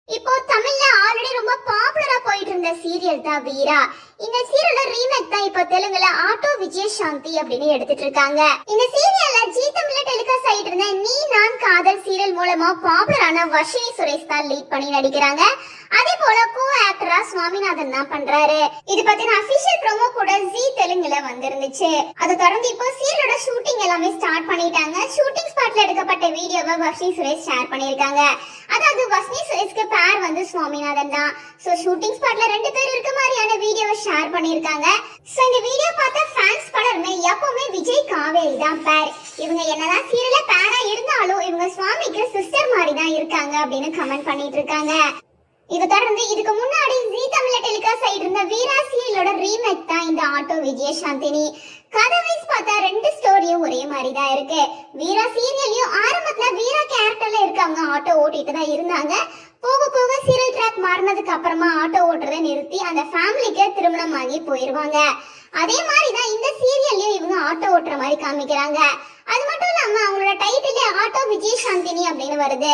இப்போ தமிழ்ல ஆல்ரெடி ரொம்ப பாப்புலரா போயிட்டு இருந்த சீரியல் தான் வீரா. இந்த சீரியலோட ரீமேக் தான் இப்போ தெலுங்குல ஆட்டோ விஜயசாந்தி அப்படின்னு எடுத்துட்டு இருக்காங்க. இந்த சீரியல்ல ஜீ தமிழ்ல டெலிகாஸ்ட் ஆயிட்டு இருந்த நீ நான் காதல் சீரியல் மூலமா பாப்புலரான வர்ஷினி சுரேஷ் தான் லீட் பண்ணி நடிக்கிறாங்க. அதே போல கோ ஆக்டரா சுவாமிநாதன் தான் பண்றாரு. இது பத்தின அபிஷியல் ப்ரோமோ கூட ஜீ தெலுங்குல வந்திருந்துச்சு. அதை தொடர்ந்து இப்போ சீரியலோட ஷூட்டிங் எல்லாமே ஸ்டார்ட் பண்ணிட்டாங்க. ஷூட்டிங் ஸ்பாட்ல எடுக்கப்பட்ட வீடியோவை வர்ஷினி சுரேஷ் ஷேர் பண்ணிருக்காங்க. அதாவது வர்ஷினி சுரேஷ்க்கு பேர் வந்து சுவாமிநாதன் தான். சோ ஷூட்டிங் ஸ்பாட்ல ரெண்டு பேர் இருக்க மாதிரியான வீடியோவை ஷேர் பண்ணிருக்காங்க. சோ இந்த வீடியோ பார்த்த ஃபேன்ஸ் பலருமே எப்பவுமே விஜய் காவேரி தான் பேர், இவங்க என்னதான் சீரியல்ல பேரா இருந்தாலும் இவங்க சுவாமிக்கு சிஸ்டர் மாதிரி தான் இருக்காங்க அப்படின்னு கமெண்ட் பண்ணிட்டு இருக்காங்க. இது தொடர்ந்து இதுக்கு முன்னாடி ஜீ தமிழ்ல டெலிகாஸ்ட் ஆயிட்டு இருந்த வீரா சீரியலோட ரீமேக் தான் இந்த ஆட்டோ விஜயசாந்தினி. கதை வைஸ் பார்த்தா ரெண்டு ஸ்டோரியும் ஒரே மாதிரி தான் இருக்கு. வீரா சீரியல்லையும் ஆரம்பத்துல வீரா கேரக்டர்ல இருக்கவங்க ஆட்டோ ஓட்டிட்டு தான் இருந்தாங்க. போக போக சீரியல் ட்ராக் மாறினதுக்கு அப்புறமா ஆட்டோ ஓட்டுறதை நிறுத்தி அந்த ஃபேமிலிக்கு திருமணம் ஆகி போயிருவாங்க. அதே மாதிரி தான் இந்த சீரியல்லையும் இவங்க ஆட்டோ ஓட்டுற மாதிரி காமிக்கிறாங்க. அது மட்டும் இல்லாம அவங்களோட டைட்டிலே ஆட்டோ விஜயசாந்தினி அப்படின்னு வருது.